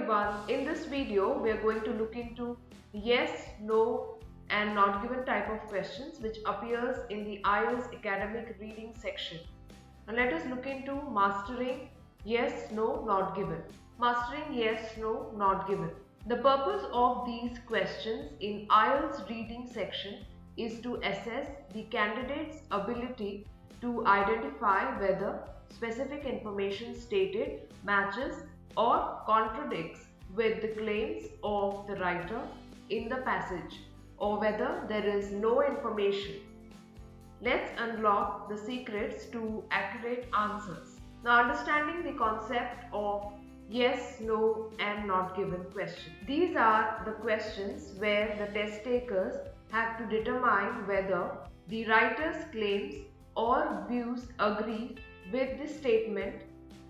everyone, in this video we are going to look into yes, no and not given type of questions which appears in the IELTS academic reading section. Now let us look into mastering yes, no, not given. Mastering yes, no, not given. The purpose of these questions in IELTS reading section is to assess the candidate's ability to identify whether specific information stated matches or contradicts with the claims of the writer in the passage, or whether there is no information. Let's unlock the secrets to accurate answers. Now, understanding the concept of yes, no and not given questions. These are the questions where the test takers have to determine whether the writer's claims or views agree with the statement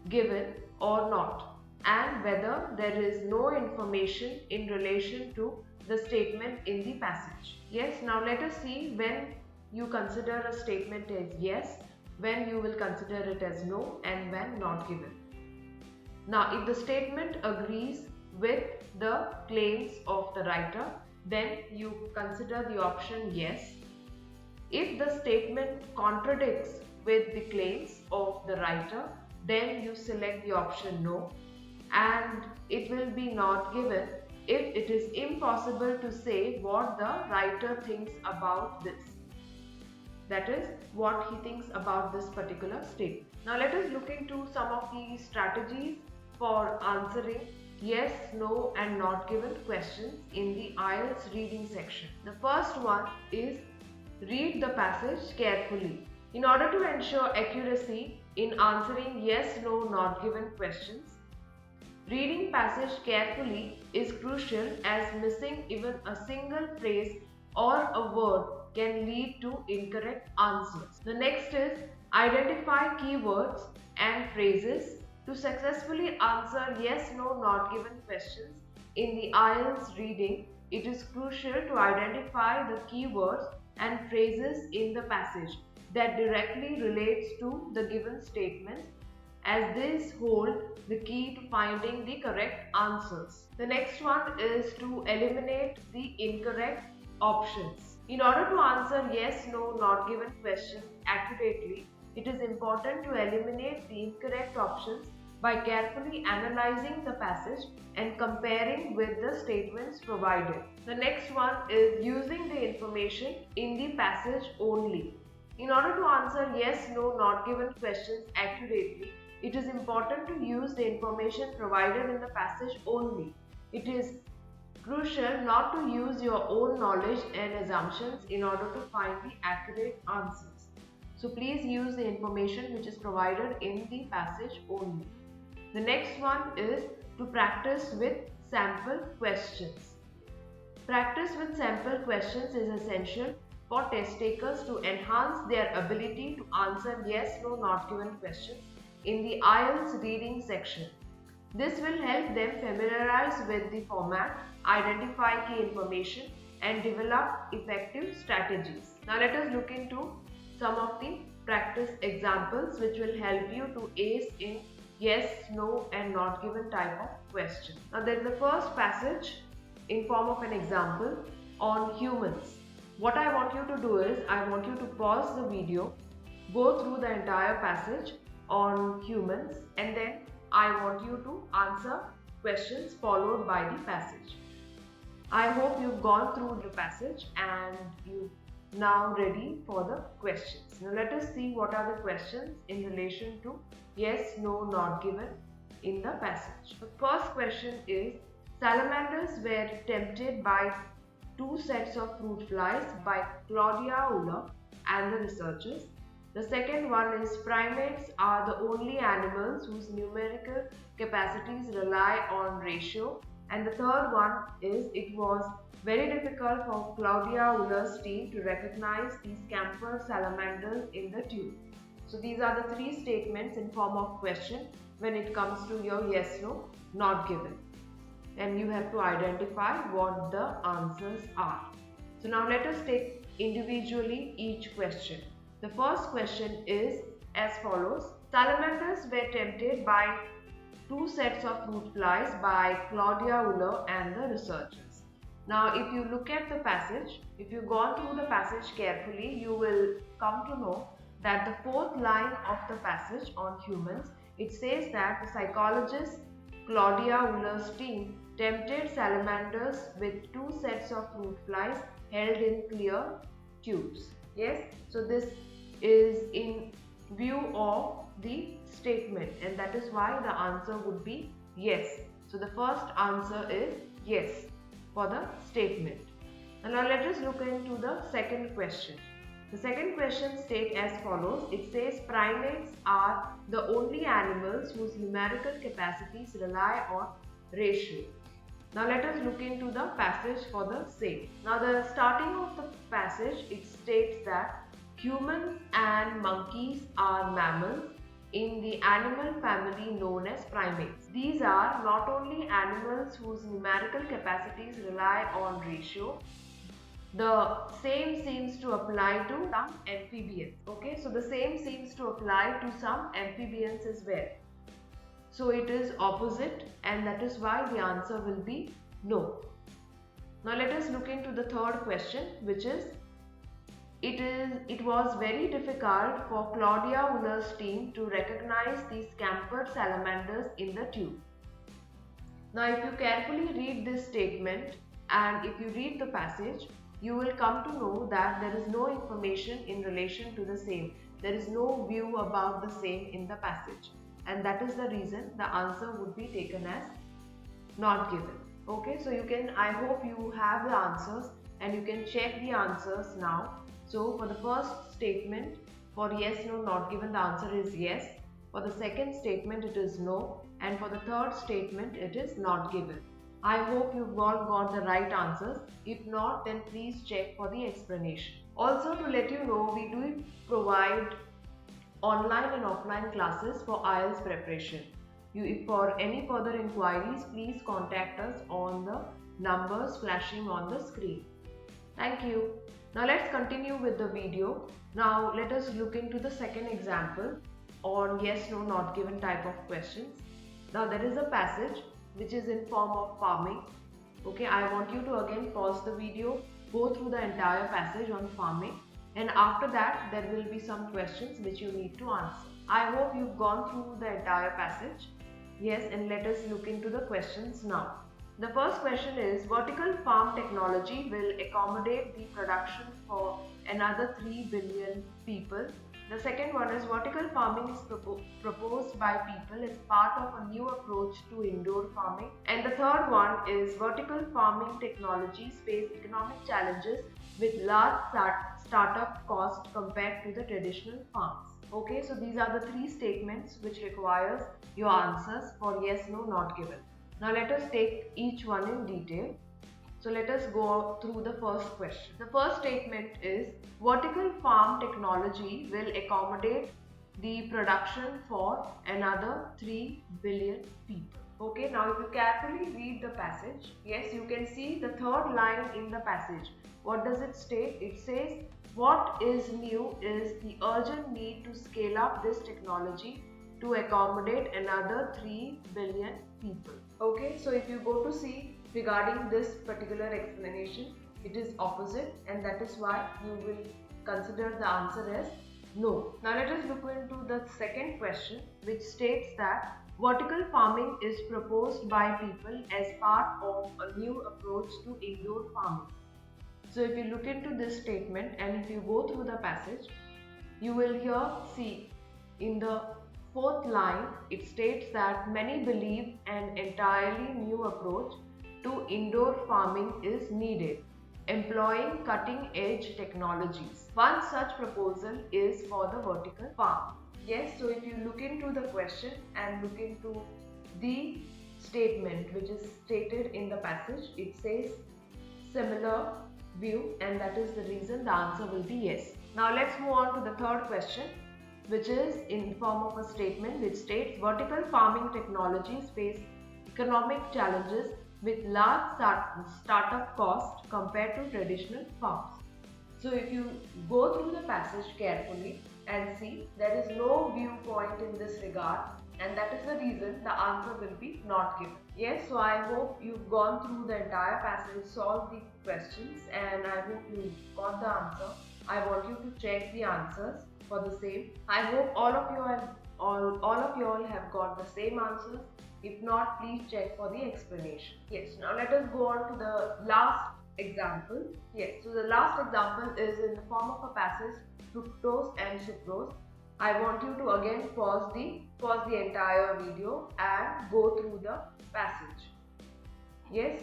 given or not, and whether there is no information in relation to the statement in the passage. Yes, now let us see when you consider a statement as yes, when you will consider it as no, and when not given. Now, if the statement agrees with the claims of the writer, then you consider the option yes. If the statement contradicts with the claims of the writer, then you select the option no, and it will be not given if it is impossible to say what the writer thinks about this. That is, what he thinks about this particular statement. Now let us look into some of the strategies for answering yes, no and not given questions in the IELTS reading section. The first one is read the passage carefully. In order to ensure accuracy in answering yes, no, not given questions, reading passage carefully is crucial, as missing even a single phrase or a word can lead to incorrect answers. The next is identify keywords and phrases. To successfully answer yes, no, not given questions in the IELTS reading, it is crucial to identify the keywords and phrases in the passage that directly relates to the given statement, as these hold the key to finding the correct answers. The next one is to eliminate the incorrect options. In order to answer yes, no, not given questions accurately, it is important to eliminate the incorrect options by carefully analyzing the passage and comparing with the statements provided. The next one is using the information in the passage only. In order to answer yes, no, not given questions accurately, it is important to use the information provided in the passage only. It is crucial not to use your own knowledge and assumptions in order to find the accurate answers. So please use the information which is provided in the passage only. The next one is to practice with sample questions. Practice with sample questions is essential for test takers to enhance their ability to answer yes, no, not given questions in the IELTS reading section. This will help them familiarize with the format, identify key information, and develop effective strategies. Now let us look into some of the practice examples which will help you to ace in yes, no and not given type of question. Now there is the first passage in form of an example on humans. What I want you to do is, I want you to pause the video, go through the entire passage on humans, and then I want you to answer questions followed by the passage. I hope you've gone through the passage and you're now ready for the questions. Now let us see what are the questions in relation to yes, no, not given in the passage. The first question is, salamanders were tempted by two sets of fruit flies by Claudia Uller and the researchers. The second one is, primates are the only animals whose numerical capacities rely on ratio. And the third one is, it was very difficult for Claudia Uller's team to recognize these camphor salamanders in the tube. So these are the three statements in form of question when it comes to your yes, no, not given. And you have to identify what the answers are. So now let us take individually each question. The first question is as follows. Salamanders were tempted by Two Sets of Fruit Flies by Claudia Uller and the researchers. Now, if you look at the passage, if you've gone through the passage carefully, you will come to know that the fourth line of the passage on humans, it says that the psychologist Claudia Uller's team tempted salamanders with two sets of fruit flies held in clear tubes. Yes, so this is in view of the statement, and that is why the answer would be yes. So the first answer is yes for the statement. And now let us look into the second question. The second question states as follows. It says primates are the only animals whose numerical capacities rely on ratio. Now let us look into the passage for the same. Now the starting of the passage, it states that humans and monkeys are mammals in the animal family known as primates. These are not only animals whose numerical capacities rely on ratio, the same seems to apply to some amphibians. Okay, so the same seems to apply to some amphibians as well. So it is opposite, and that is why the answer will be no. Now let us look into the third question, which is it was very difficult for Claudia Uller's team to recognize these scampered salamanders in the tube. Now if you carefully read this statement and if you read the passage, you will come to know that there is no information in relation to the same. There is no view about the same in the passage, and that is the reason the answer would be taken as not given. Okay, so I hope you have the answers and you can check the answers now. So for the first statement, for yes, no, not given, the answer is yes. For the second statement, it is no, and for the third statement, it is not given. I hope you've all got the right answers. If not, then please check for the explanation. Also, to let you know, we do provide online and offline classes for IELTS preparation. For any further inquiries, please contact us on the numbers flashing on the screen. Thank you. Now let's continue with the video. Now let us look into the second example on yes, no, not given type of questions. Now there is a passage which is in form of farming. Okay, I want you to again pause the video, go through the entire passage on farming, and after that there will be some questions which you need to answer. I hope you've gone through the entire passage. Yes, and let us look into the questions now. The first question is, vertical farm technology will accommodate the production for another 3 billion people. The second one is, vertical farming is proposed by people as part of a new approach to indoor farming. And the third one is, vertical farming technologies face economic challenges with large startup cost compared to the traditional farms. Okay, so these are the three statements which requires your answers for yes, no, not given. Now let us take each one in detail. So let us go through the first question. The first statement is, vertical farm technology will accommodate the production for another 3 billion people. Okay, now if you carefully read the passage, yes, you can see the third line in the passage. What does it state? It says, what is new is the urgent need to scale up this technology to accommodate another 3 billion people. Okay, so if you go to see regarding this particular explanation, it is opposite, and that is why you will consider the answer as no. Now let us look into the second question, which states that vertical farming is proposed by people as part of a new approach to indoor farming. So if you look into this statement and if you go through the passage, you will here see in the fourth line, it states that many believe an entirely new approach to indoor farming is needed, employing cutting-edge technologies. One such proposal is for the vertical farm. Yes, so if you look into the question and look into the statement which is stated in the passage, it says similar view, and that is the reason the answer will be yes. Now let's move on to the third question, which is in form of a statement which states vertical farming technologies face economic challenges with large startup cost compared to traditional farms. So if you go through the passage carefully and see, there is no viewpoint in this regard and that is the reason the answer will be not given. Yes, so I hope you've gone through the entire passage, solved the questions, and I hope you got the answer. I want you to check the answers for the same. I hope all of you have got the same answers. If not, please check for the explanation. Yes, now let us go on to the last example. Yes, so the last example is in the form of a passage, fructose and sucrose. I want you to again pause the entire video and go through the passage. Yes,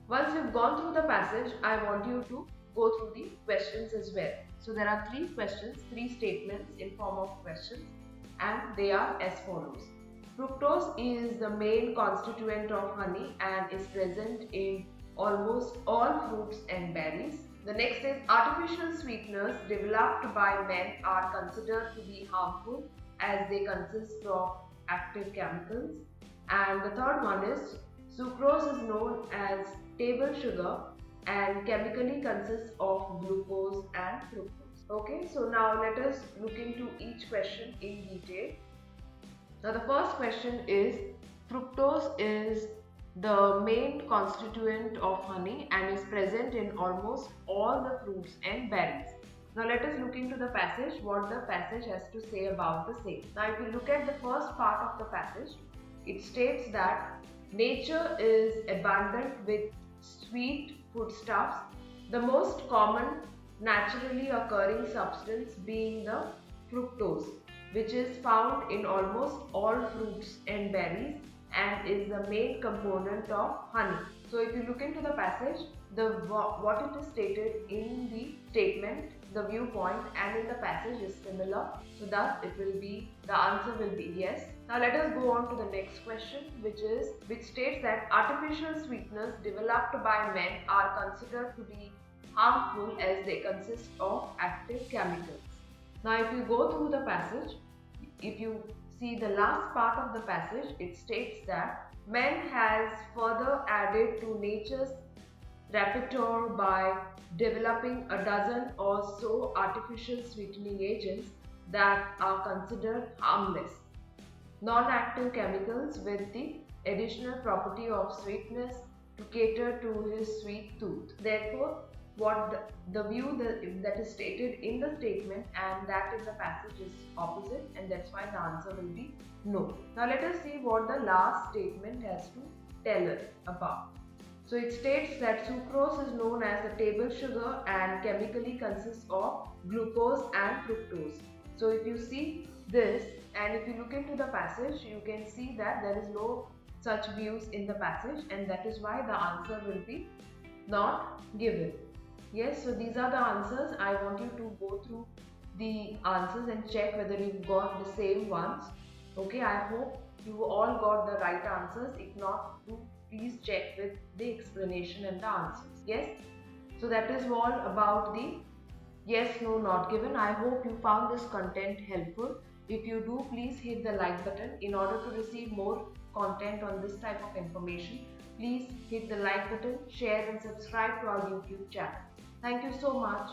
once you've gone through the passage, I want you to go through the questions as well. So there are three questions, three statements in form of questions, and they are as follows. Fructose is the main constituent of honey and is present in almost all fruits and berries. The next is artificial sweeteners developed by men are considered to be harmful as they consist of active chemicals. And the third one is sucrose is known as table sugar and chemically consists of glucose and fructose. Okay, so now let us look into each question in detail. Now the first question is, fructose is the main constituent of honey and is present in almost all the fruits and berries. Now let us look into the passage, what the passage has to say about the same. Now if you look at the first part of the passage, it states that nature is abundant with sweet foodstuffs, the most common naturally occurring substance being the fructose, which is found in almost all fruits and berries and is the main component of honey. So if you look into the passage, what it is stated in the statement, the viewpoint and in the passage is similar. So thus the answer will be yes. Now let us go on to the next question, which states that artificial sweeteners developed by men are considered to be harmful as they consist of active chemicals. Now if you go through the passage, if you see the last part of the passage, it states that man has further added to nature's repertoire by developing a dozen or so artificial sweetening agents that are considered harmless, non-active chemicals with the additional property of sweetness to cater to his sweet tooth. Therefore, what the view that is stated in the statement and that in the passage is opposite, and that's why the answer will be no. Now let us see what the last statement has to tell us about. So it states that sucrose is known as the table sugar and chemically consists of glucose and fructose. So if you see this and if you look into the passage, you can see that there is no such views in the passage, and that is why the answer will be not given. Yes, so these are the answers. I want you to go through the answers and check whether you've got the same ones. Okay, I hope you all got the right answers. If not, please check with the explanation and the answers. Yes, so that is all about the yes, no, not given. I hope you found this content helpful. If you do, please hit the like button. In order to receive more content on this type of information, please hit the like button, share and subscribe to our YouTube channel. Thank you so much.